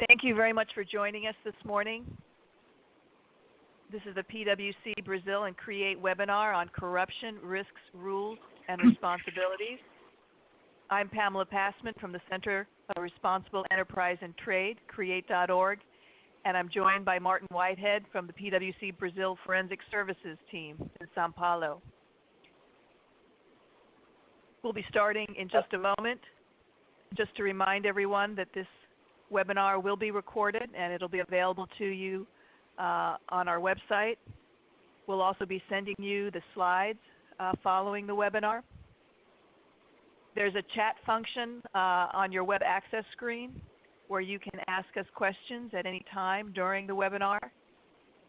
Thank you very much for joining us this morning. This is the PwC Brasil and CREATE webinar on corruption, risks, rules, and responsibilities. I'm Pamela Passman from the Center for Responsible Enterprise and Trade, CREATeorg, and I'm joined by Martin Whitehead from the PwC Brasil Forensic Services team in Sao Paulo. We'll be starting in just a moment. Just to remind everyone that this webinar will be recorded and it'll be available to you on our website. We'll also be sending you the slides following the webinar. There's a chat function on your web access screen where you can ask us questions at any time during the webinar.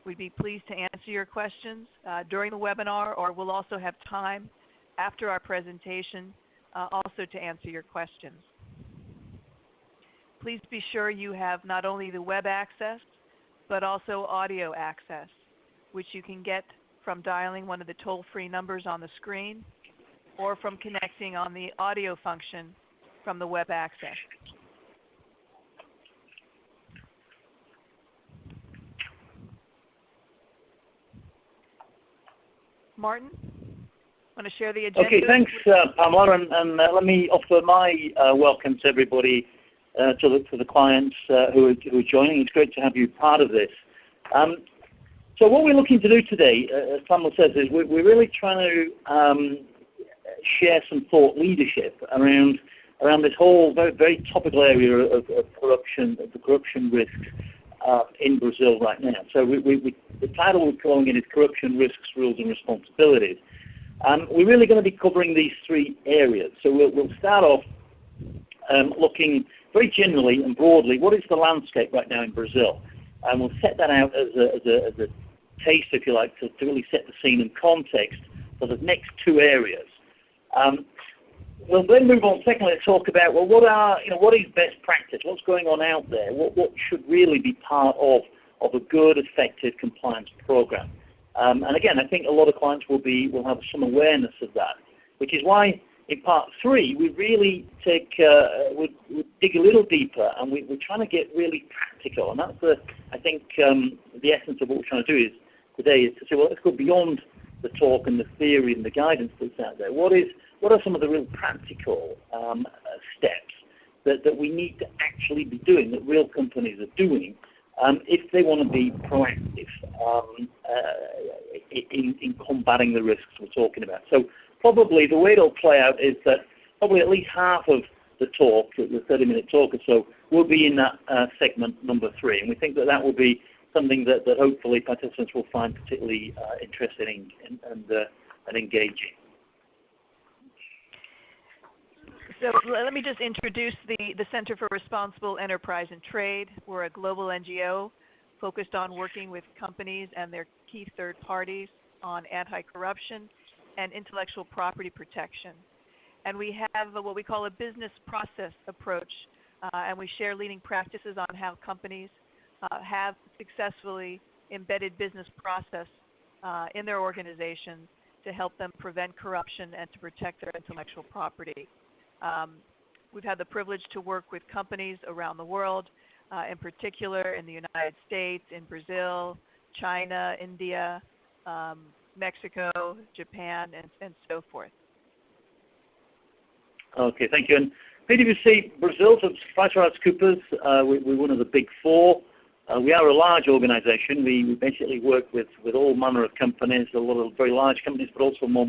We'd be pleased to answer your questions during the webinar, or we'll also have time after our presentation also to answer your questions. Please be sure you have not only the web access, but also audio access, which you can get from dialing one of the toll-free numbers on the screen or from connecting on the audio function from the web access. Martin, want to share the agenda? Okay, thanks, Pamela, and let me offer my welcome to everybody, to the clients who are joining. It's great to have you part of this. So what we're looking to do today, as Pamela says, is we're really trying to share some thought leadership around this whole very topical area of corruption, the corruption risks in Brazil right now. So the title we're calling it is Corruption, Risks, Rules and Responsibilities. We're really going to be covering these three areas. So we'll start off looking very generally and broadly, what is the landscape right now in Brazil? And we'll set that out as a taste, if you like, to really set the scene and context for the next two areas. We'll then move on, secondly, to talk about, well, what is best practice? What's going on out there? What should really be part of a good, effective compliance program? And again, I think a lot of clients will have some awareness of that, which is why in part three we really we dig a little deeper, and we're trying to get really practical. And that's I think the essence of what we're trying to do today is to say, well, let's go beyond the talk and the theory and the guidance that's out there. What are some of the real practical steps that we need to actually be doing, that real companies are doing, if they want to be proactive in combating the risks we're talking about? So probably the way it'll play out is that probably at least half of the talk, the 30-minute talk or so, will be in that segment number 3. And we think that will be something that hopefully participants will find particularly interesting and engaging. So let me just introduce the Center for Responsible Enterprise and Trade. We're a global NGO focused on working with companies and their key third parties on anti-corruption and intellectual property protection. And we have what we call a business process approach, and we share leading practices on how companies have successfully embedded business process in their organizations to help them prevent corruption and to protect their intellectual property. We've had the privilege to work with companies around the world, in particular in the United States, in Brazil, China, India, Mexico, Japan, and so forth. Okay, thank you. And PwC Brasil, so PricewaterhouseCoopers, we're one of the big four. We are a large organization. We basically work with all manner of companies, a lot of very large companies, but also more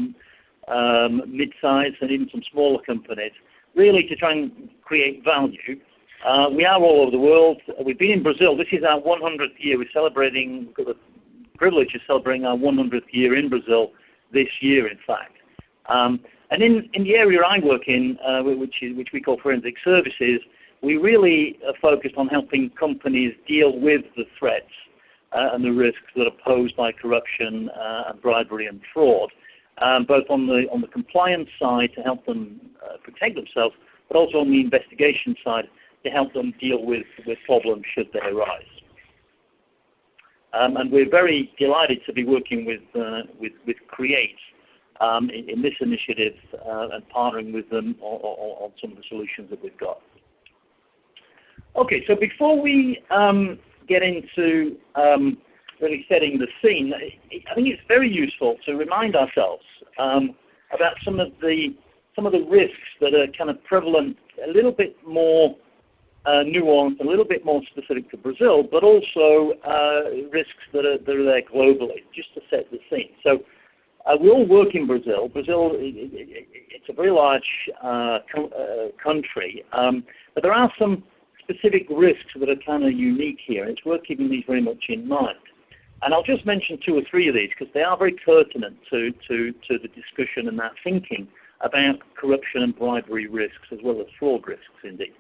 mid-sized and even some smaller companies, really to try and create value. We are all over the world. We've been in Brazil. This is our 100th year. We've got the privilege of celebrating our 100th year in Brazil this year, in fact. And in the area I work in, which we call forensic services, we really are focused on helping companies deal with the threats and the risks that are posed by corruption and bribery and fraud, both on the compliance side to help them protect themselves, but also on the investigation side to help them deal with problems should they arise. And we're very delighted to be working with CREATE in this initiative and partnering with them on some of the solutions that we've got. Okay, so before we get into really setting the scene, I think it's very useful to remind ourselves about some of the risks that are kind of prevalent, a little bit more nuanced, a little bit more specific to Brazil, but also risks that are there globally, just to set the scene. So we all work in Brazil. Brazil, it's a very large country, but there are some specific risks that are kind of unique here, and it's worth keeping these very much in mind. And I'll just mention 2 or 3 of these because they are very pertinent to the discussion and that thinking about corruption and bribery risks as well as fraud risks indeed.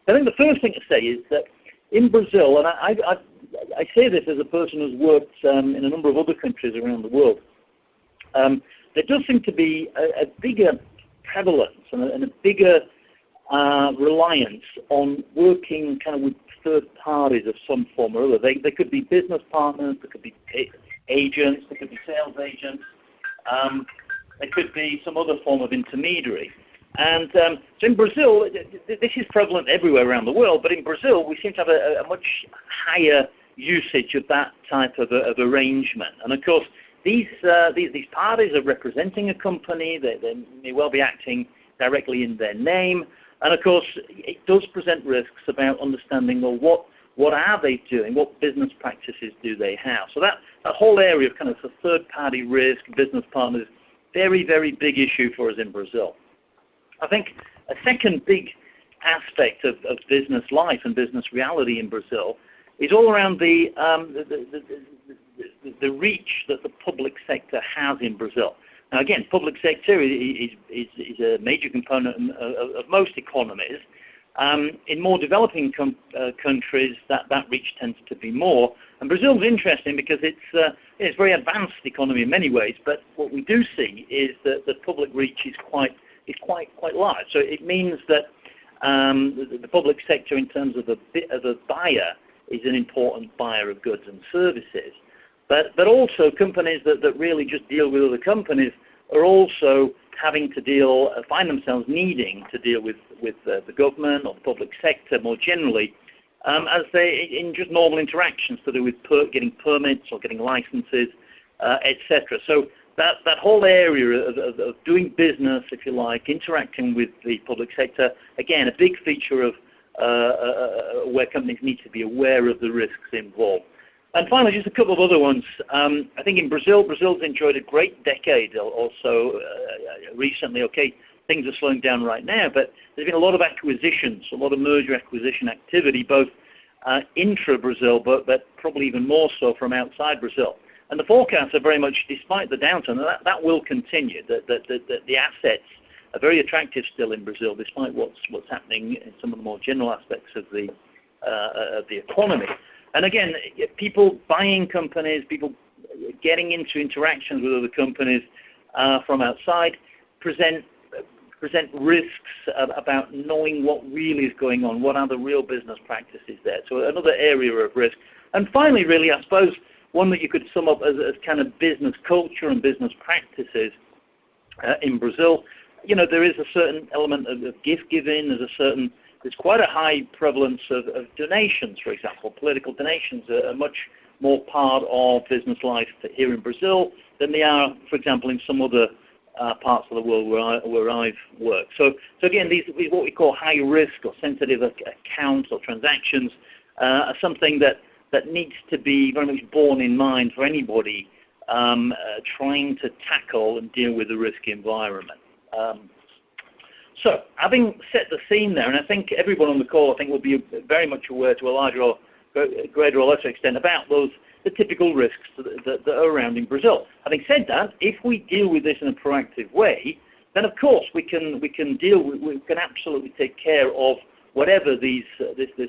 I think the first thing to say is that in Brazil, and I say this as a person who's worked in a number of other countries around the world, there does seem to be a bigger prevalence and a bigger reliance on working kind of with third parties of some form or other. They could be business partners, they could be agents, they could be sales agents, they could be some other form of intermediary. And so in Brazil, this is prevalent everywhere around the world, but in Brazil we seem to have a much higher usage of that type of arrangement. And of course, these parties are representing a company, they may well be acting directly in their name, and of course it does present risks about understanding, well, what are they doing, what business practices do they have. So that whole area of kind of the third party risk, business partners, very, very big issue for us in Brazil. I think a second big aspect of business life and business reality in Brazil is all around the reach that the public sector has in Brazil. Now again, public sector is a major component of most economies. In more developing countries, that reach tends to be more. And Brazil's interesting because it's a very advanced economy in many ways, but what we do see is that the public reach is quite large. So it means that the public sector, in terms of a buyer, is an important buyer of goods and services. But also companies that really just deal with other companies are also having to find themselves needing to deal with the government or the public sector more generally, as in just normal interactions to do with getting permits or getting licenses, etc. So that whole area of doing business, if you like, interacting with the public sector, again, a big feature of where companies need to be aware of the risks involved. And finally, just a couple of other ones. I think in Brazil's enjoyed a great decade or so recently. Okay, things are slowing down right now, but there's been a lot of acquisitions, a lot of merger acquisition activity, both intra-Brazil, but probably even more so from outside Brazil. And the forecasts are very much, despite the downturn, that will continue. The assets are very attractive still in Brazil, despite what's happening in some of the more general aspects of the economy. And again, people buying companies, people getting into interactions with other companies from outside present risks about knowing what really is going on, what are the real business practices there. So another area of risk. And finally, really, I suppose, one that you could sum up as kind of business culture and business practices in Brazil. You know, there is a certain element of gift giving. There's quite a high prevalence of donations, for example. Political donations are much more part of business life here in Brazil than they are, for example, in some other parts of the world where I've worked. So again, these what we call high risk or sensitive accounts or transactions are something that needs to be very much borne in mind for anybody trying to tackle and deal with the risk environment. So, having set the scene there, and I think everyone on the call, I think, will be very much aware to a larger or greater or lesser extent about the typical risks that are around in Brazil. Having said that, if we deal with this in a proactive way, then of course we can absolutely take care of whatever this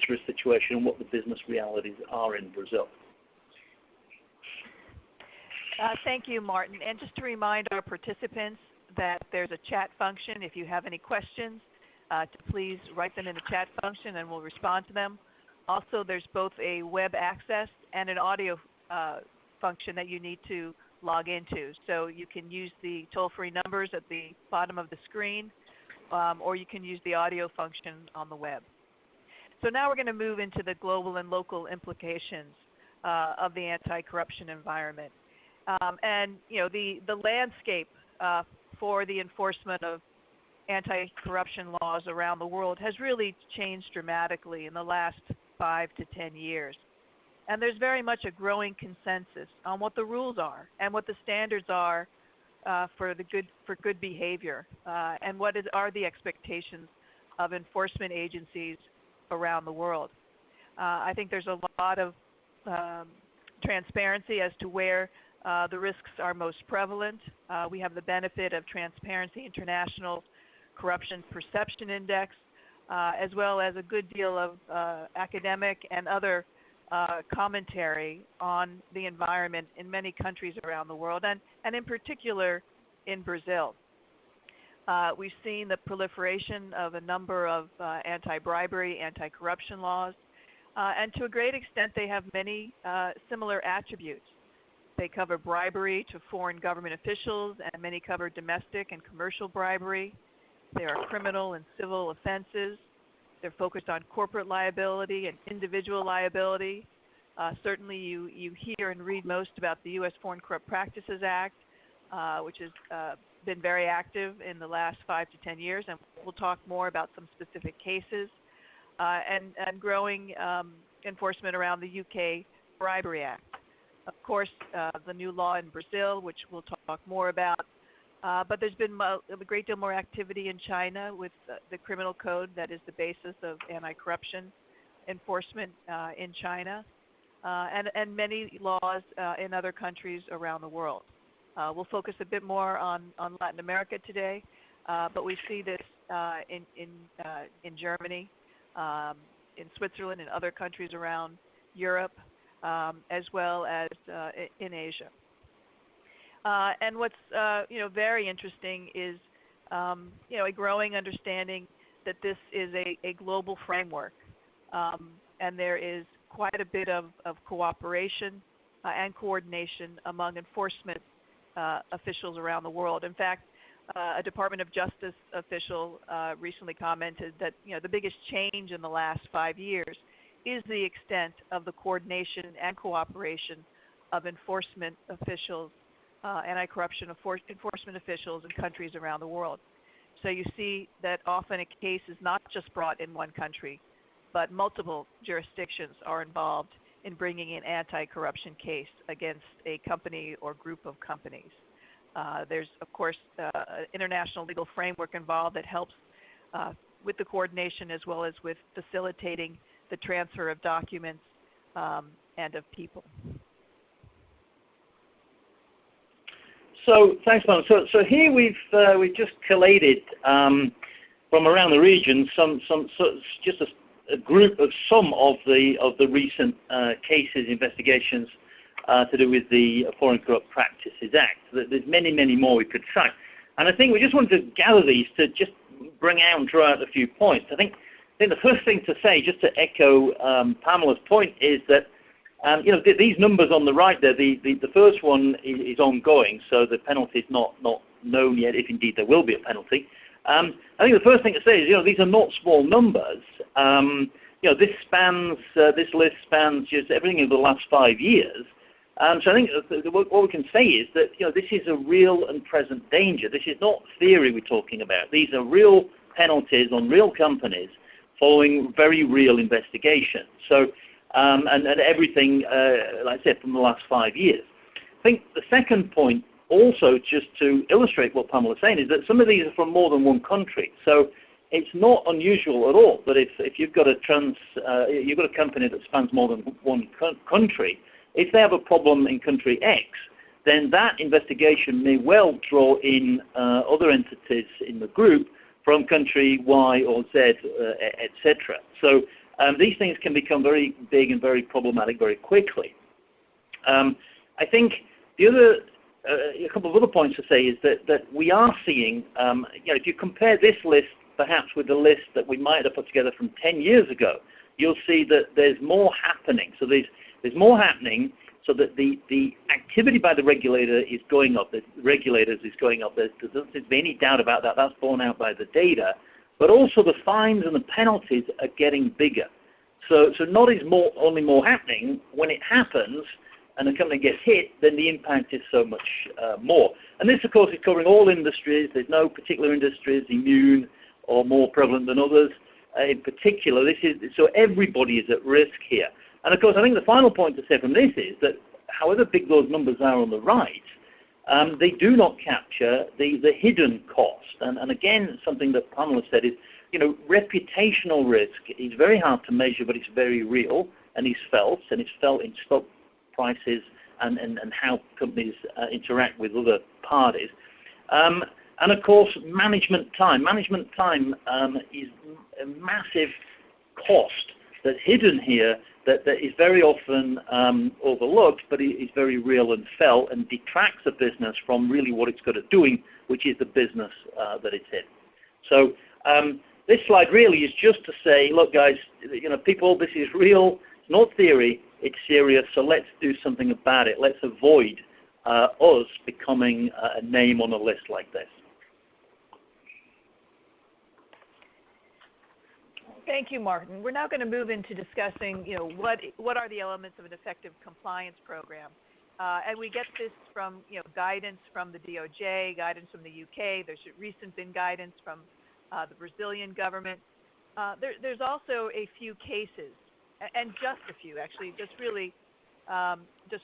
risk situation and what the business realities are in Brazil. Thank you, Martin. And just to remind our participants that there's a chat function. If you have any questions, to please write them in the chat function and we'll respond to them. Also, there's both a web access and an audio function that you need to log into. So you can use the toll-free numbers at the bottom of the screen, or you can use the audio function on the web. So now we're going to move into the global and local implications of the anti-corruption environment. And the landscape for the enforcement of anti-corruption laws around the world has really changed dramatically in the last 5 to 10 years. And there's very much a growing consensus on what the rules are and what the standards are for good behavior, and what are the expectations of enforcement agencies around the world. I think there's a lot of transparency as to where the risks are most prevalent. We have the benefit of Transparency International's Corruption Perception Index, as well as a good deal of academic and other commentary on the environment in many countries around the world, and in particular in Brazil. We've seen the proliferation of a number of anti-bribery, anti-corruption laws, and to a great extent they have many similar attributes. They cover bribery to foreign government officials, and many cover domestic and commercial bribery. There are criminal and civil offenses. They're focused on corporate liability and individual liability. Certainly you hear and read most about the U.S. Foreign Corrupt Practices Act, which has been very active in the last 5 to 10 years, and we'll talk more about some specific cases, and growing enforcement around the UK Bribery Act. Of course, the new law in Brazil, which we'll talk more about, but there's been a great deal more activity in China with the criminal code that is the basis of anti-corruption enforcement in China, and many laws in other countries around the world. We'll focus a bit more on Latin America today, but we see this in Germany, in Switzerland, and other countries around Europe, as well as in Asia. And what's very interesting is a growing understanding that this is a global framework, and there is quite a bit of cooperation and coordination among enforcement officials around the world. In fact, a Department of Justice official recently commented that the biggest change in the last 5 years is the extent of the coordination and cooperation of enforcement officials, anti-corruption enforcement officials in countries around the world. So you see that often a case is not just brought in one country, but multiple jurisdictions are involved in bringing an anti-corruption case against a company or group of companies. There's, of course, an international legal framework involved that helps with the coordination as well as with facilitating the transfer of documents and of people. So thanks, Mom. So here we've just collated from around the region just a group of some of the recent cases, investigations to do with the Foreign Corrupt Practices Act. There's many more we could cite, and I think we just wanted to gather these to just bring out and draw out a few points. I think the first thing to say, just to echo Pamela's point, is that these numbers on the right there, the first one is ongoing, so the penalty is not known yet, if indeed there will be a penalty. I think the first thing to say is, these are not small numbers. This list spans just everything in the last 5 years. So I think what we can say is that this is a real and present danger. This is not theory we're talking about. These are real penalties on real companies following very real investigations. So and everything, like I said, from the last 5 years. I think the second point, also just to illustrate what Pamela was saying, is that some of these are from more than one country. So it's not unusual at all that if you've got a company that spans more than one country, if they have a problem in country X, then that investigation may well draw in other entities in the group from country Y or Z, etc. So these things can become very big and very problematic very quickly. I think a couple of other points to say is that we are seeing, if you compare this list perhaps with the list that we might have put together from 10 years ago, you'll see that there's more happening. So there's more happening, so that the activity by the regulator is going up, the regulators is going up. There doesn't seem to be any doubt about that. That's borne out by the data. But also the fines and the penalties are getting bigger. So not is only more happening. When it happens and a company gets hit, then the impact is so much more. And this, of course, is covering all industries. There's no particular industries immune or more prevalent than others. In particular, so everybody is at risk here. And of course, I think the final point to say from this is that however big those numbers are on the right, they do not capture the hidden cost. And again, something that Pamela said is, reputational risk is very hard to measure, but it's very real and is felt, and it's felt in stock prices and how companies interact with other parties. And of course, management time. Management time is a massive cost that's hidden here that is very often overlooked, but is very real and felt and detracts a business from really what it's good at doing, which is the business that it's in. So this slide really is just to say, look, guys, people, this is real. It's not theory. It's serious. So let's do something about it. Let's avoid us becoming a name on a list like this. Thank you, Martin. We're now going to move into discussing, what are the elements of an effective compliance program, and we get this from, guidance from the DOJ, guidance from the UK. There's recent been guidance from the Brazilian government. There's also a few cases, and just a few, actually, just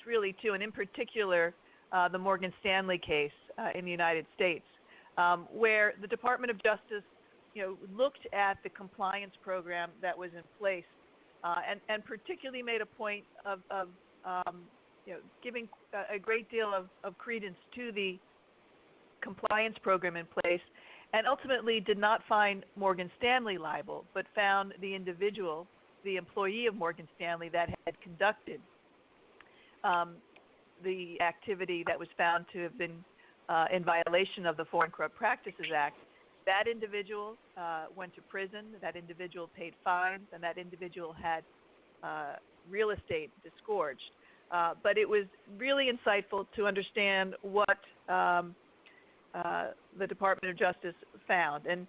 really two, and in particular, the Morgan Stanley case in the United States, where the Department of Justice looked at the compliance program that was in place, and particularly made a point of giving a great deal of credence to the compliance program in place, and ultimately did not find Morgan Stanley liable, but found the individual, the employee of Morgan Stanley that had conducted the activity that was found to have been in violation of the Foreign Corrupt Practices Act. That individual went to prison, that individual paid fines, and that individual had real estate disgorged. But it was really insightful to understand what the Department of Justice found. And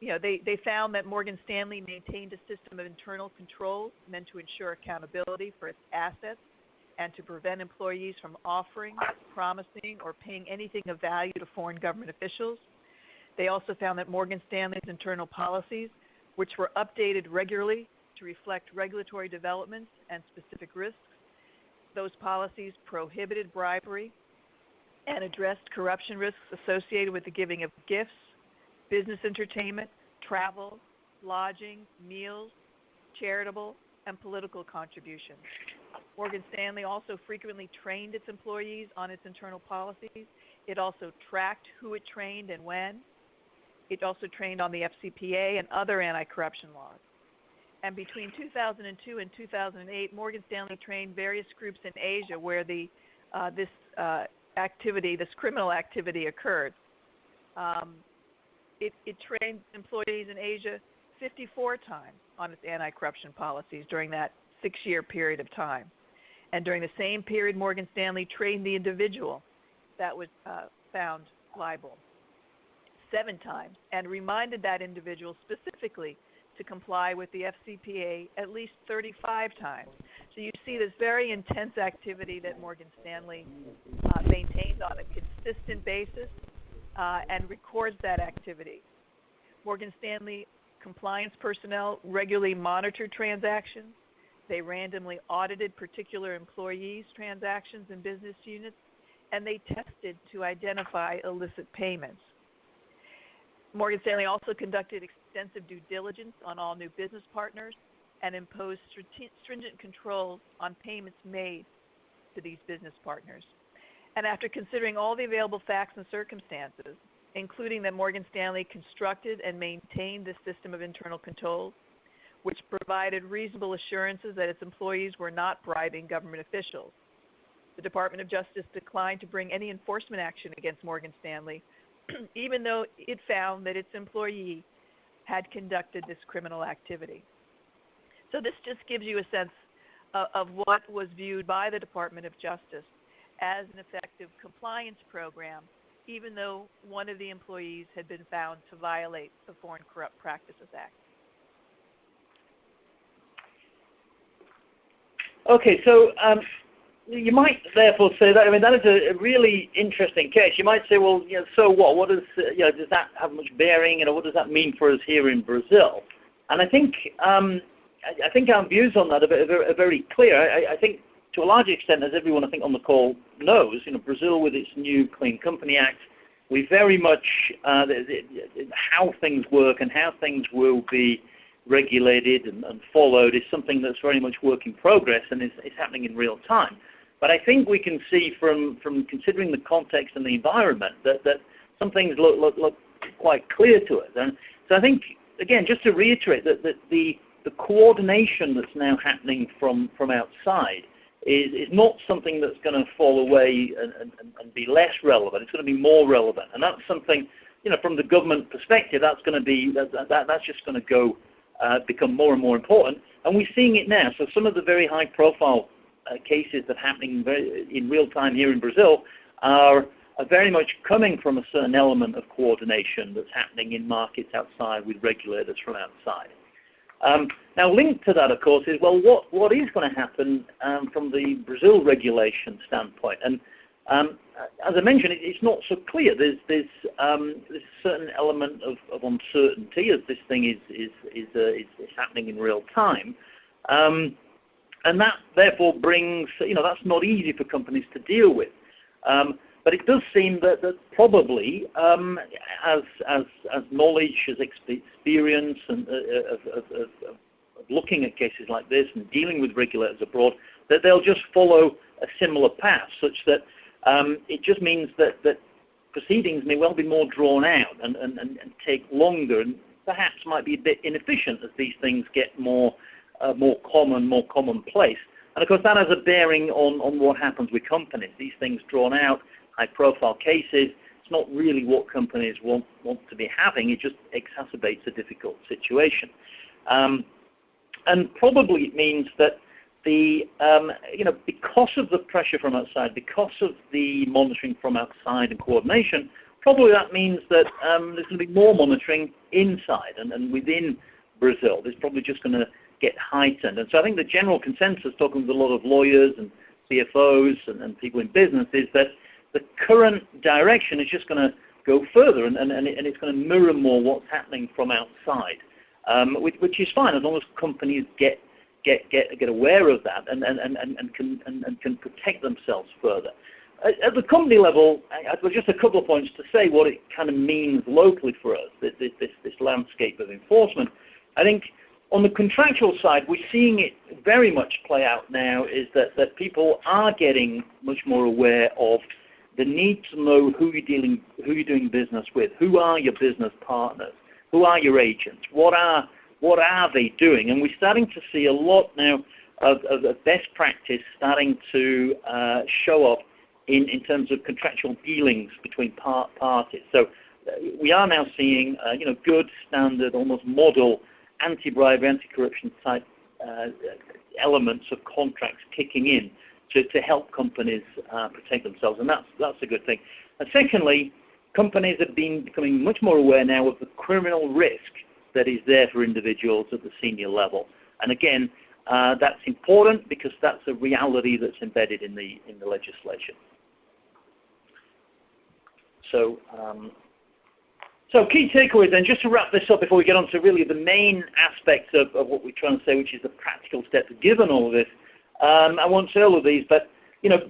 they found that Morgan Stanley maintained a system of internal controls meant to ensure accountability for its assets and to prevent employees from offering, promising, or paying anything of value to foreign government officials. They also found that Morgan Stanley's internal policies, which were updated regularly to reflect regulatory developments and specific risks, those policies prohibited bribery and addressed corruption risks associated with the giving of gifts, business entertainment, travel, lodging, meals, charitable, and political contributions. Morgan Stanley also frequently trained its employees on its internal policies. It also tracked who it trained and when. It also trained on the FCPA and other anti-corruption laws. And between 2002 and 2008, Morgan Stanley trained various groups in Asia where this criminal activity occurred. It trained employees in Asia 54 times on its anti-corruption policies during that 6-year period of time. And during the same period, Morgan Stanley trained the individual that was found liable 7 times and reminded that individual specifically to comply with the FCPA at least 35 times. So you see this very intense activity that Morgan Stanley maintains on a consistent basis and records that activity. Morgan Stanley compliance personnel regularly monitored transactions. They randomly audited particular employees' transactions and business units, and they tested to identify illicit payments. Morgan Stanley also conducted extensive due diligence on all new business partners and imposed stringent controls on payments made to these business partners. And after considering all the available facts and circumstances, including that Morgan Stanley constructed and maintained this system of internal controls, which provided reasonable assurances that its employees were not bribing government officials, the Department of Justice declined to bring any enforcement action against Morgan Stanley, even though it found that its employee had conducted this criminal activity. So this just gives you a sense of what was viewed by the Department of Justice as an effective compliance program, even though one of the employees had been found to violate the Foreign Corrupt Practices Act. Okay, so you might therefore say that, I mean, that is a really interesting case. You might say, well, so what? What does, does that have much bearing? What does that mean for us here in Brazil? And I think our views on that are very clear. I think to a large extent, as everyone I think on the call knows, Brazil with its new Clean Company Act, we very much, how things work and how things will be regulated and followed is something that's very much work in progress and is happening in real time. But I think we can see from considering the context and the environment that some things look quite clear to us. And so I think, again, just to reiterate that the coordination that's now happening from outside is not something that's going to fall away and be less relevant. It's going to be more relevant. And that's something, from the government perspective, that's going to be, that's just going to go become more and more important. And we're seeing it now. So some of the very high profile cases that are happening in real time here in Brazil are very much coming from a certain element of coordination that's happening in markets outside with regulators from outside. Now linked to that, of course, is, well, what is going to happen from the Brazil regulation standpoint? And as I mentioned, it's not so clear. There's a certain element of uncertainty as this thing is happening in real time. And that therefore brings, that's not easy for companies to deal with. But it does seem that probably, as knowledge, as experience, and of looking at cases like this and dealing with regulators abroad, that they'll just follow a similar path, such that it just means that proceedings may well be more drawn out and take longer, and perhaps might be a bit inefficient as these things get more commonplace. And of course, that has a bearing on what happens with companies. These things drawn out, high-profile cases, it's not really what companies want to be having. It just exacerbates a difficult situation. And probably it means that because of the pressure from outside, because of the monitoring from outside and coordination, probably that means that there's going to be more monitoring inside and within Brazil. There's probably just going to get heightened. And so I think the general consensus, talking with a lot of lawyers and CFOs and people in business, is that the current direction is just going to go further and it's going to mirror more what's happening from outside, which is fine as long as companies get aware of that and can protect themselves further. At the company level, just a couple of points to say what it kind of means locally for us, this landscape of enforcement. I think on the contractual side, we're seeing it very much play out now, is that people are getting much more aware of the need to know who you're doing business with, who are your business partners, who are your agents, what are they doing, and we're starting to see a lot now of best practice starting to show up in terms of contractual dealings between parties. So we are now seeing good standard, almost model anti-bribery, anti-corruption type elements of contracts kicking in to help companies protect themselves, and that's a good thing. And secondly, companies have been becoming much more aware now of the criminal risk that is there for individuals at the senior level. And again, that's important because that's a reality that's embedded in the legislation. So key takeaways then, just to wrap this up before we get on to really the main aspects of what we're trying to say, which is the practical steps given all of this. I won't say all of these, but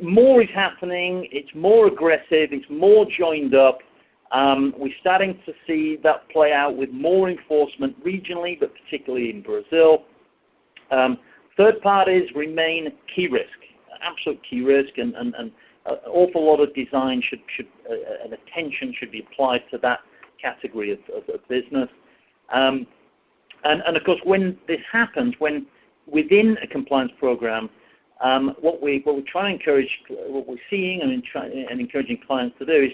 more is happening, it's more aggressive, it's more joined up. We're starting to see that play out with more enforcement regionally, but particularly in Brazil. Third parties remain key risk, absolute key risk, and an awful lot of design and attention should be applied to that category of business. And of course, when this happens, when within a compliance program, what we're trying to encourage, what we're seeing and encouraging clients to do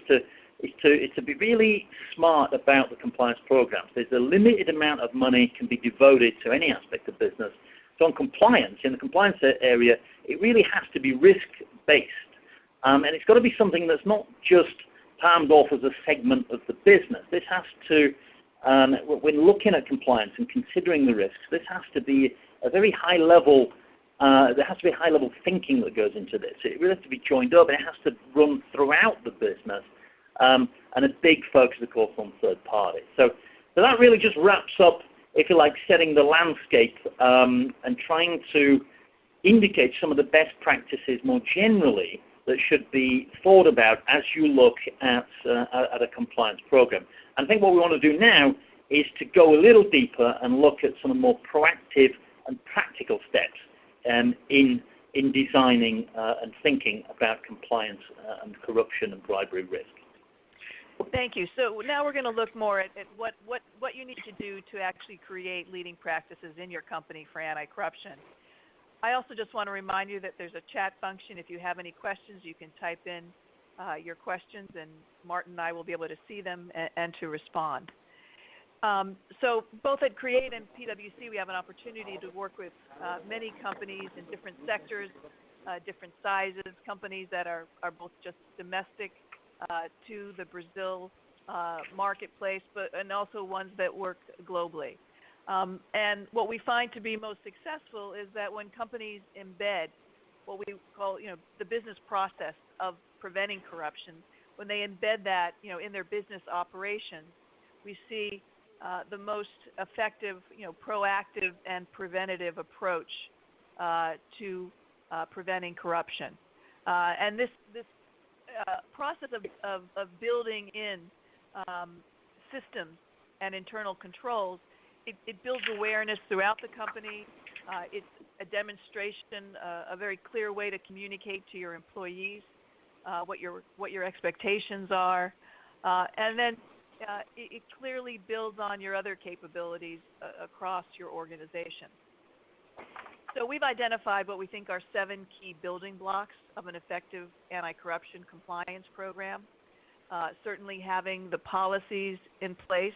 is to be really smart about the compliance programs. There's a limited amount of money can be devoted to any aspect of business. So on compliance, in the compliance area, it really has to be risk-based. And it's got to be something that's not just palmed off as a segment of the business. This has to, when looking at compliance and considering the risks, this has to be a very high-level there has to be high-level thinking that goes into this. It really has to be joined up, and it has to run throughout the business, and a big focus, of course, on third parties. So that really just wraps up, if you like, setting the landscape and trying to indicate some of the best practices more generally that should be thought about as you look at a compliance program. And I think what we want to do now is to go a little deeper and look at some more proactive and practical steps in designing and thinking about compliance and corruption and bribery risk. Thank you. So now we're going to look more at what you need to do to actually create leading practices in your company for anti-corruption. I also just want to remind you that there's a chat function. If you have any questions, you can type in your questions, and Martin and I will be able to see them and to respond. So both at CREATE and PwC, we have an opportunity to work with many companies in different sectors, different sizes, companies that are both just domestic to the Brazil marketplace, and also ones that work globally. And what we find to be most successful is that when companies embed what we call, the business process of preventing corruption, when they embed that, in their business operations, we see the most effective, proactive and preventative approach to preventing corruption. And this process of building in systems and internal controls, it builds awareness throughout the company. It's a demonstration, a very clear way to communicate to your employees what your expectations are, and then it clearly builds on your other capabilities across your organization. So we've identified what we think are 7 key building blocks of an effective anti-corruption compliance program. Certainly having the policies in place,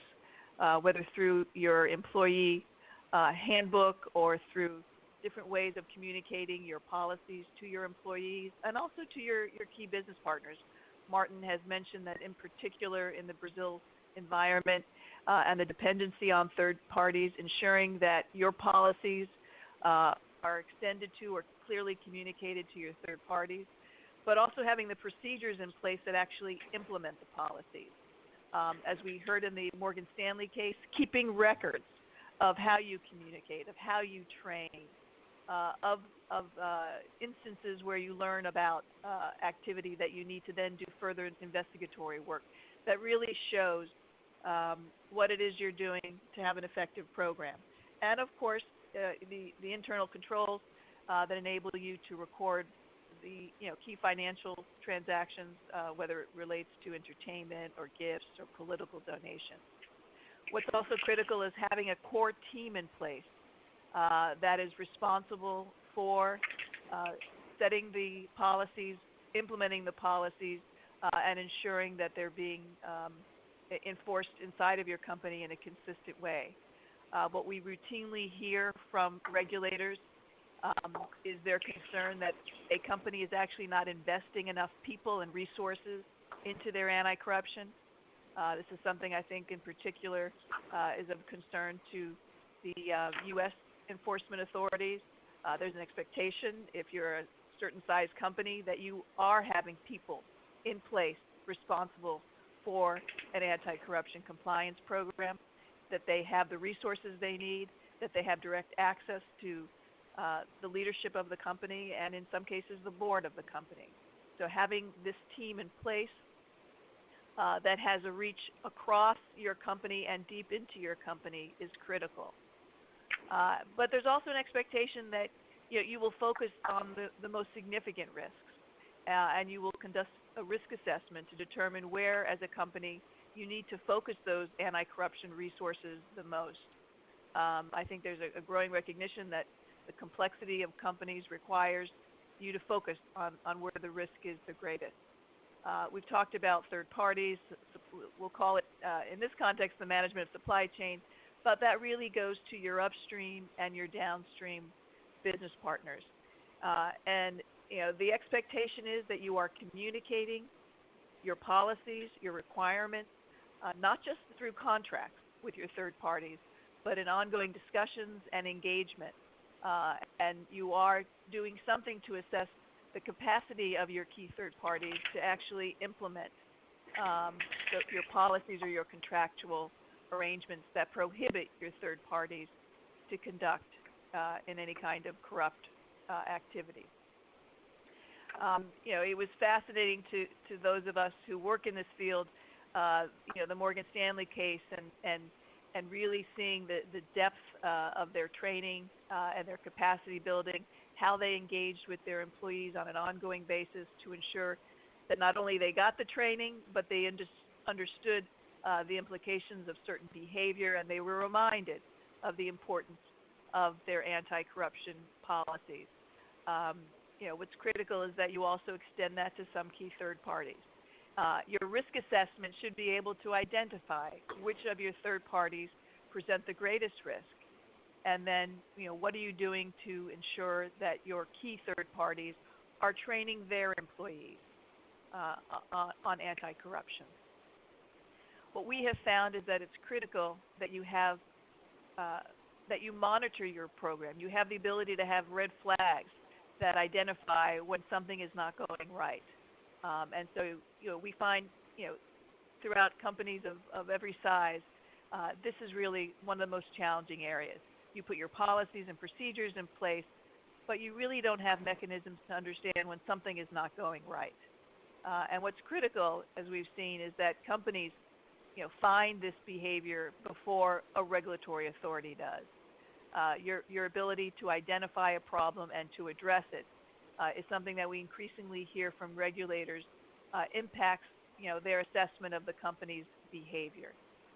whether through your employee handbook or through different ways of communicating your policies to your employees and also to your key business partners. Martin has mentioned that in particular in the Brazil environment and the dependency on third parties, ensuring that your policies are extended to or clearly communicated to your third parties, but also having the procedures in place that actually implement the policies. As we heard in the Morgan Stanley case, keeping records of how you communicate, of how you train, of instances where you learn about activity that you need to then do further investigatory work that really shows what it is you're doing to have an effective program. And of course, the internal controls that enable you to record the key financial transactions, whether it relates to entertainment or gifts or political donations. What's also critical is having a core team in place that is responsible for setting the policies, implementing the policies, and ensuring that they're being enforced inside of your company in a consistent way. What we routinely hear from regulators is their concern that a company is actually not investing enough people and resources into their anti-corruption. This is something I think in particular is of concern to the U.S. enforcement authorities. There's an expectation, if you're a certain size company, that you are having people in place responsible for an anti-corruption compliance program, that they have the resources they need, that they have direct access to the leadership of the company, and in some cases the board of the company. So having this team in place that has a reach across your company and deep into your company is critical. But there's also an expectation that you will focus on the most significant risks, and you will conduct a risk assessment to determine where, as a company, you need to focus those anti-corruption resources the most. I think there's a growing recognition that the complexity of companies requires you to focus on where the risk is the greatest. We've talked about third parties. We'll call it, in this context, the management of supply chain, but that really goes to your upstream and your downstream business partners. And the expectation is that you are communicating your policies, your requirements, not just through contracts with your third parties, but in ongoing discussions and engagement and you are doing something to assess the capacity of your key third parties to actually implement your policies or your contractual arrangements that prohibit your third parties to conduct in any kind of corrupt activity. It was fascinating to those of us who work in this field, the Morgan Stanley case and really seeing the depth of their training and their capacity building, how they engaged with their employees on an ongoing basis to ensure that not only they got the training, but they understood the implications of certain behavior, and they were reminded of the importance of their anti-corruption policies. What's critical is that you also extend that to some key third parties. Your risk assessment should be able to identify which of your third parties present the greatest risk, and then what are you doing to ensure that your key third parties are training their employees on anti-corruption. What we have found is that it's critical that you have that you monitor your program. You have the ability to have red flags that identify when something is not going right. And so, we find, throughout companies of every size, this is really one of the most challenging areas. You put your policies and procedures in place, but you really don't have mechanisms to understand when something is not going right. And what's critical, as we've seen, is that companies, find this behavior before a regulatory authority does. Your ability to identify a problem and to address it is something that we increasingly hear from regulators impacts their assessment of the company's behavior.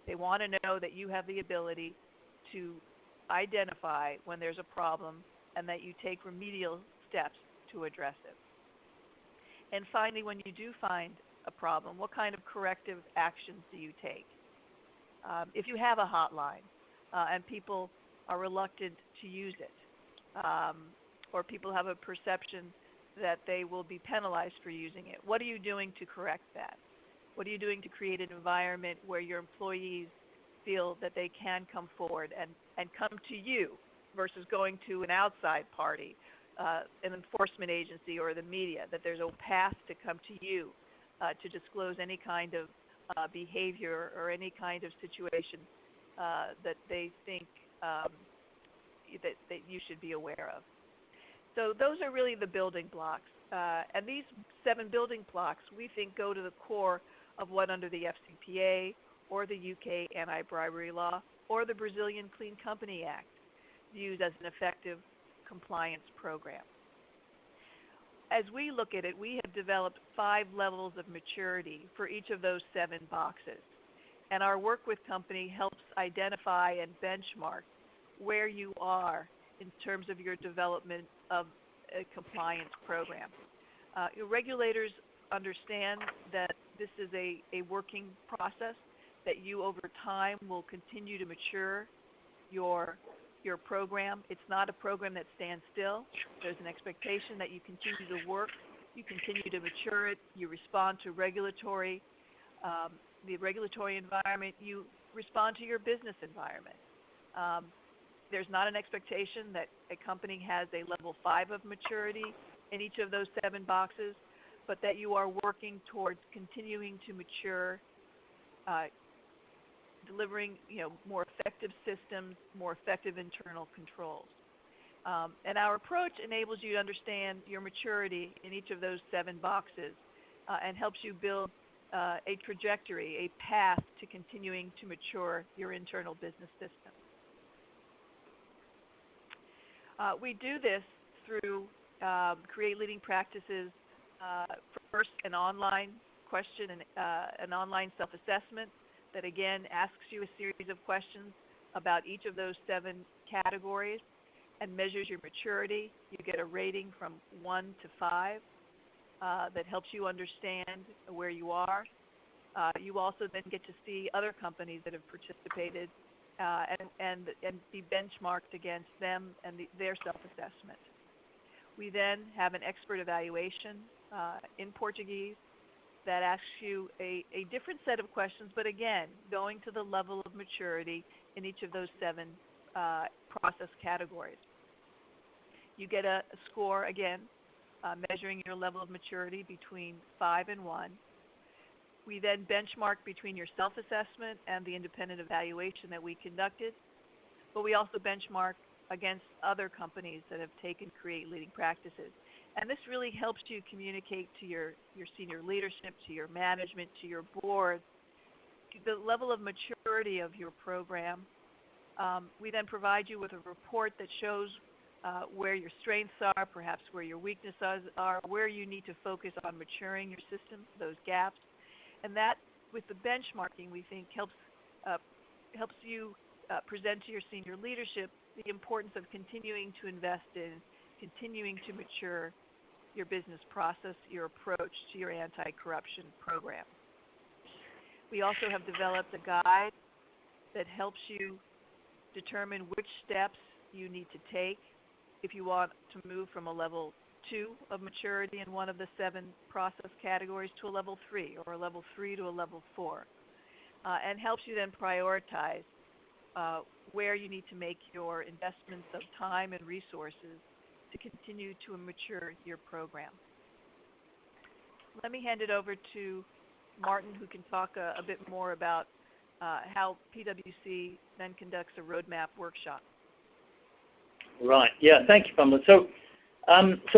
They want to know that you have the ability to identify when there's a problem and that you take remedial steps to address it. And finally, when you do find a problem, what kind of corrective actions do you take? If you have a hotline and people are reluctant to use it, or people have a perception that they will be penalized for using it, what are you doing to correct that? What are you doing to create an environment where your employees feel that they can come forward and come to you versus going to an outside party, an enforcement agency or the media, that there's a path to come to you to disclose any kind of behavior or any kind of situation that they think that you should be aware of. So those are really the building blocks. And these 7 building blocks, we think, go to the core of what under the FCPA or the UK anti-bribery law or the Brazilian Clean Company Act views as an effective compliance program. As we look at it, we have developed 5 levels of maturity for each of those 7 boxes. And our work with company helps identify and benchmark where you are in terms of your development of a compliance program. Regulators understand that this is a working process, that you over time will continue to mature your program. It's not a program that stands still. There's an expectation that you continue to work, you continue to mature it, you respond to the regulatory environment, you respond to your business environment. There's not an expectation that a company has a level 5 of maturity in each of those 7 boxes, but that you are working towards continuing to mature, delivering more effective systems, more effective internal controls. And our approach enables you to understand your maturity in each of those 7 boxes and helps you build a trajectory, a path to continuing to mature your internal business system. We do this through Create Leading Practices, first an online question and an online self-assessment that again asks you a series of questions about each of those 7 categories and measures your maturity. You get a rating from 1 to 5 that helps you understand where you are. You also then get to see other companies that have participated and be benchmarked against them and their self-assessment. We then have an expert evaluation in Portuguese that asks you a different set of questions, but again, going to the level of maturity in each of those 7 process categories. You get a score, again, measuring your level of maturity between 5 and 1. We then benchmark between your self-assessment and the independent evaluation that we conducted, but we also benchmark against other companies that have taken Create leading practices. And this really helps you communicate to your senior leadership, to your management, to your board, the level of maturity of your program. We then provide you with a report that shows where your strengths are, perhaps where your weaknesses are, where you need to focus on maturing your system, those gaps. And that, with the benchmarking, we think helps you present to your senior leadership the importance of continuing to invest in, continuing to mature your business process, your approach to your anti-corruption program. We also have developed a guide that helps you determine which steps you need to take if you want to move from a level 2 of maturity in one of the 7 process categories to a level 3, or a level 3 to a level 4, and helps you then prioritize where you need to make your investments of time and resources to continue to mature your program. Let me hand it over to Martin, who can talk a bit more about how PwC then conducts a roadmap workshop. Right. Yeah. Thank you, Pamela. So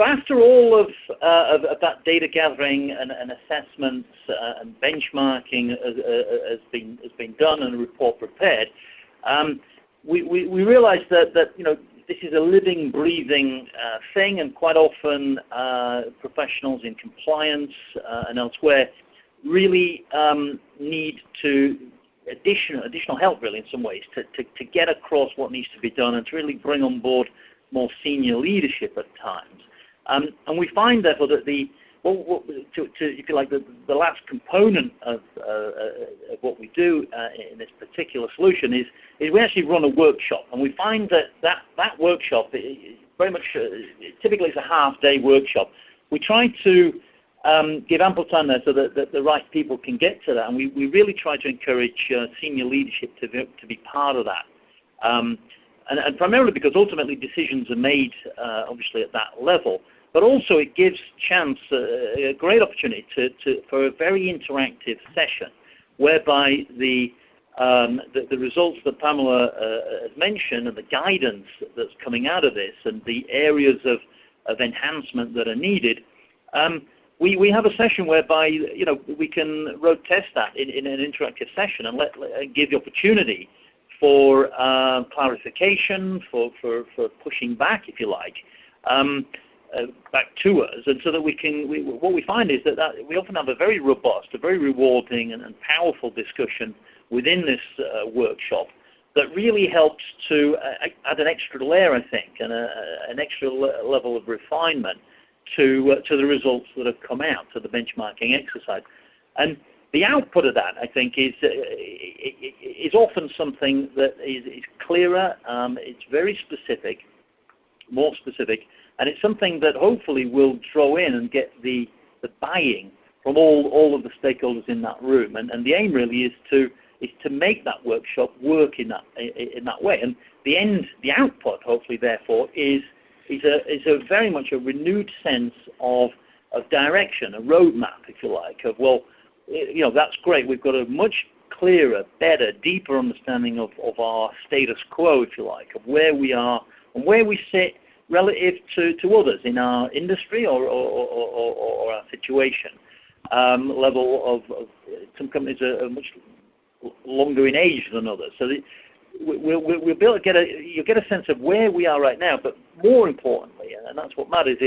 after all of that data gathering and assessments and benchmarking has been done and a report prepared, we realized that this is a living, breathing thing, and quite often professionals in compliance and elsewhere really need additional help, really, in some ways, to get across what needs to be done and to really bring on board more senior leadership at times. And we find, therefore, that if you like, the last component of what we do in this particular solution is we actually run a workshop, and we find that workshop is very much typically it's a half-day workshop. We try to give ample time there so that the right people can get to that, and we really try to encourage senior leadership to be part of that. And primarily because ultimately decisions are made obviously at that level, but also it gives a great opportunity for a very interactive session whereby the results that Pamela has mentioned and the guidance that's coming out of this and the areas of enhancement that are needed, we have a session whereby we can road test that in an interactive session and give the opportunity for clarification, for pushing back, if you like, back to us, and so that what we find is that we often have a very robust, a very rewarding and powerful discussion within this workshop that really helps to add an extra layer, I think, and an extra level of refinement to the results that have come out, to the benchmarking exercise. And the output of that, I think, is often something that is clearer, it's very specific, more specific, and it's something that hopefully will draw in and get the buy-in from all of the stakeholders in that room. And the aim really is to make that workshop work in that way. And the output, hopefully, therefore, is a very much a renewed sense of direction, a roadmap, if you like, of, well, that's great. We've got a much clearer, better, deeper understanding of our status quo, if you like, of where we are and where we sit relative to others in our industry or our situation. Level of some companies are much longer in age than others, so we'll be able to you'll get a sense of where we are right now. But more importantly, and that's what matters,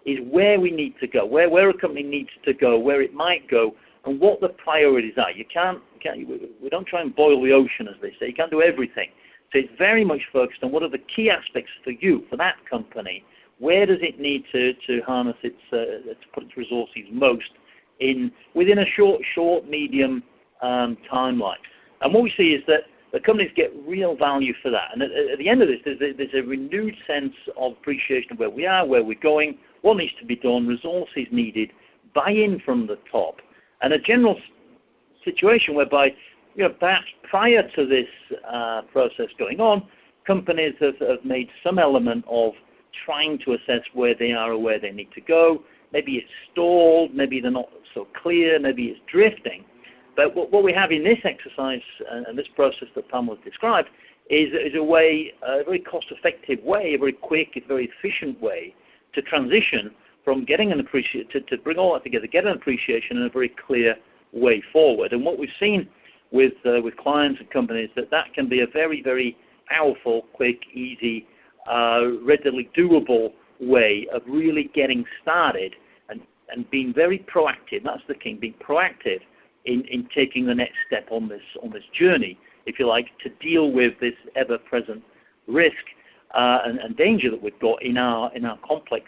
is where we need to go, where a company needs to go, where it might go, and what the priorities are. We don't try and boil the ocean, as they say. You can't do everything. So it's very much focused on what are the key aspects for you, for that company. Where does it need to harness to put its resources most within a short, medium timeline? And what we see is that the companies get real value for that. And at the end of this, there's a renewed sense of appreciation of where we are, where we're going, what needs to be done, resources needed, buy-in from the top, and a general situation whereby, perhaps prior to this process going on, companies have made some element of trying to assess where they are or where they need to go. Maybe it's stalled, maybe they're not so clear, maybe it's drifting. But what we have in this exercise and this process that Pamela described is a way, a very cost-effective way, a very quick, a very efficient way to transition from getting an appreciation, to bring all that together, get an appreciation in a very clear way forward. And what we've seen with clients and companies, that can be a very, very powerful, quick, easy, readily doable way of really getting started and being very proactive. That's the key, being proactive in taking the next step on this journey, if you like, to deal with this ever-present risk and danger that we've got in our complex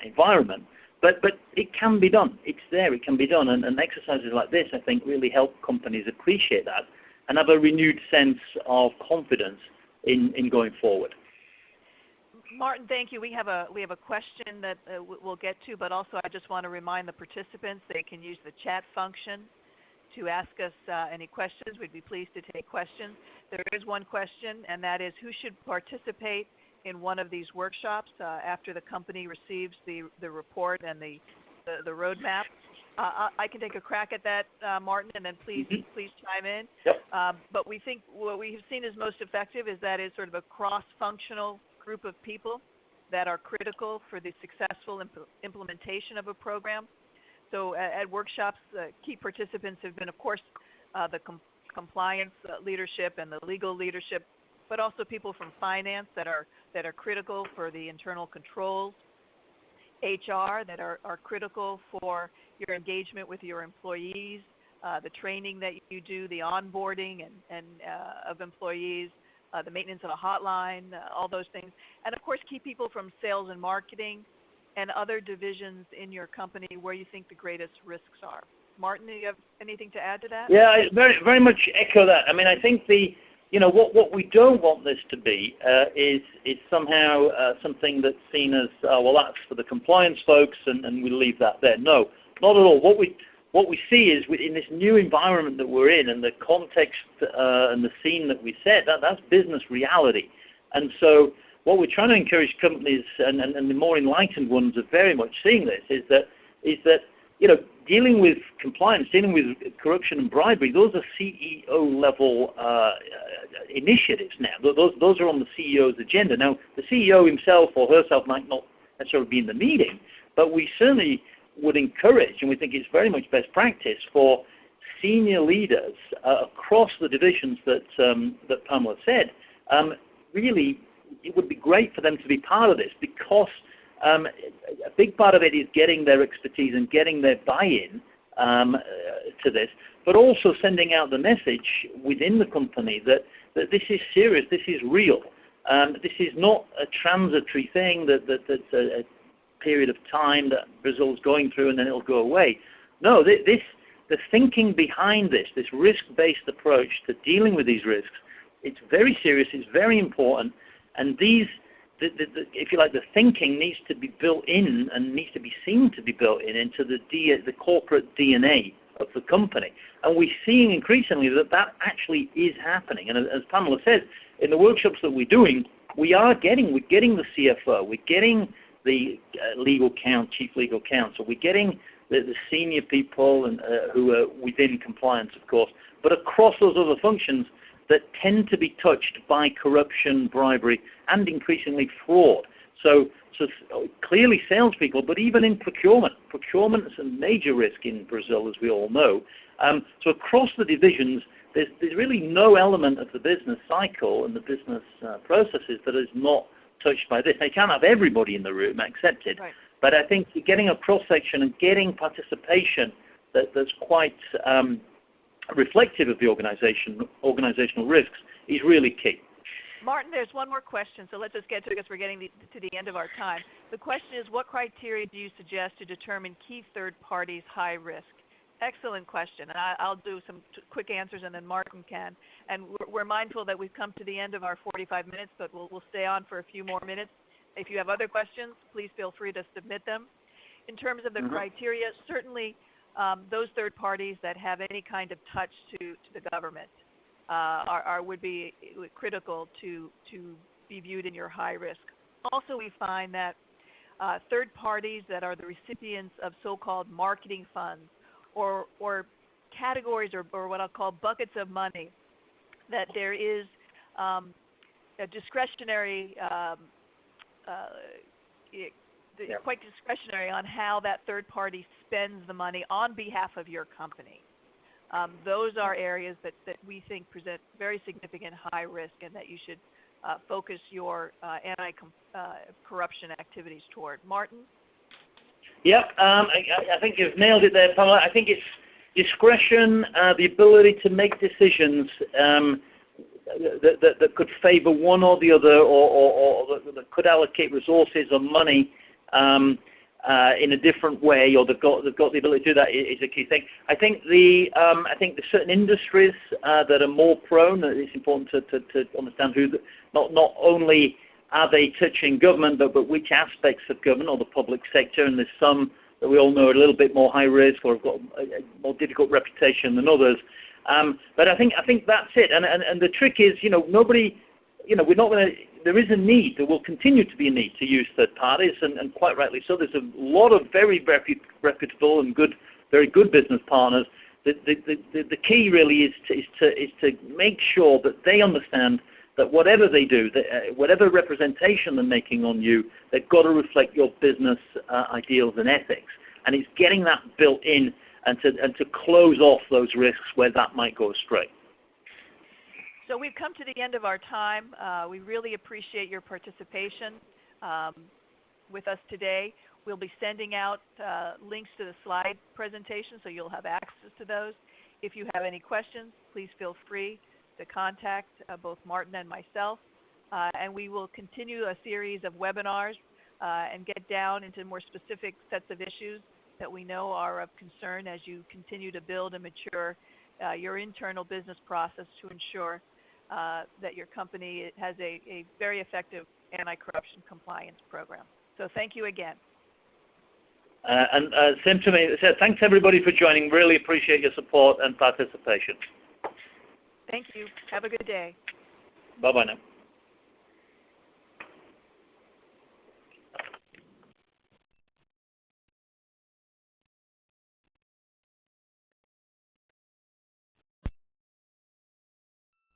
environment. But it can be done. It's there. It can be done. And exercises like this, I think, really help companies appreciate that and have a renewed sense of confidence in going forward. Martin, thank you. We have a question that we'll get to, but also I just want to remind the participants they can use the chat function to ask us any questions. We'd be pleased to take questions. There is one question, and that is, who should participate in one of these workshops after the company receives the report and the roadmap? I can take a crack at that, Martin, and then please chime in. Yep. But we think what we have seen is most effective is that it's sort of a cross-functional group of people that are critical for the successful implementation of a program. So at workshops, key participants have been, of course, the compliance leadership and the legal leadership, but also people from finance that are critical for the internal controls, HR that are critical for your engagement with your employees, the training that you do, the onboarding and of employees, the maintenance of a hotline, all those things. And, of course, key people from sales and marketing and other divisions in your company where you think the greatest risks are. Martin, do you have anything to add to that? Yeah, I very, very much echo that. I mean, I think what we don't want this to be is somehow something that's seen as, well, that's for the compliance folks and we leave that there. No, not at all. What we see is in this new environment that we're in and the context and the scene that we set, that's business reality. And so what we're trying to encourage companies and the more enlightened ones are very much seeing this is that dealing with compliance, dealing with corruption and bribery, those are CEO level initiatives now. Those are on the CEO's agenda. Now, the CEO himself or herself might not necessarily be in the meeting, but we certainly would encourage, and we think it's very much best practice for senior leaders across the divisions that Pamela said. Really, it would be great for them to be part of this because a big part of it is getting their expertise and getting their buy-in to this, but also sending out the message within the company that this is serious, this is real. This is not a transitory thing that's a period of time that Brazil's going through and then it'll go away. No, the thinking behind this risk-based approach to dealing with these risks, it's very serious, it's very important, and if you like, the thinking needs to be built in and needs to be seen to be built into the corporate DNA of the company. And we're seeing increasingly that actually is happening. And as Pamela said, in the workshops that we're doing, we're getting the CFO, we're getting the chief legal counsel, we're getting the senior people and who are within compliance, of course, but across those other functions that tend to be touched by corruption, bribery, and increasingly fraud. So clearly salespeople, but even in procurement. Procurement is a major risk in Brazil, as we all know. So across the divisions, there's really no element of the business cycle and the business processes that is not touched by this. They can't have everybody in the room accepted, right. But I think getting a cross-section and getting participation that's quite reflective of the organizational risks is really key. Martin, there's one more question, so let's just get to it because we're getting to the end of our time. The question is, what criteria do you suggest to determine key third parties' high risk? Excellent question, and I'll do some quick answers and then Martin can. And we're mindful that we've come to the end of our 45 minutes, but we'll stay on for a few more minutes. If you have other questions, please feel free to submit them. In terms of the criteria, certainly those third parties that have any kind of touch to the government would be critical to be viewed in your high risk. Also, we find that third parties that are the recipients of so-called marketing funds or categories or what I'll call buckets of money, that there is a discretionary, quite discretionary on how that third party spends the money on behalf of your company. Those are areas that we think present very significant high risk and that you should focus your anti-corruption activities toward. Martin? Yep, I think you've nailed it there, Pamela. I think it's discretion, the ability to make decisions that could favor one or the other, or that could allocate resources or money in a different way, or they've got the ability to do that is a key thing. I think the certain industries that are more prone. It's important to understand not only are they touching government, but which aspects of government or the public sector. And there's some that we all know are a little bit more high risk or have got a more difficult reputation than others. But I think that's it. And the trick is, nobody, we're not going to. There is a need. There will continue to be a need to use third parties, and quite rightly so. There's a lot of very reputable and very good business partners. The key really is to make sure that they understand that whatever they do, whatever representation they're making on you, they've got to reflect your business ideals and ethics. And it's getting that built in and to close off those risks where that might go astray. So we've come to the end of our time. We really appreciate your participation with us today. We'll be sending out links to the slide presentation, so you'll have access to those. If you have any questions, please feel free to contact both Martin and myself. And we will continue a series of webinars and get down into more specific sets of issues that we know are of concern as you continue to build and mature your internal business process to ensure that your company has a very effective anti-corruption compliance program. So thank you again. And same to me. Thanks everybody for joining. Really appreciate your support and participation. Thank you. Have a good day. Bye-bye now.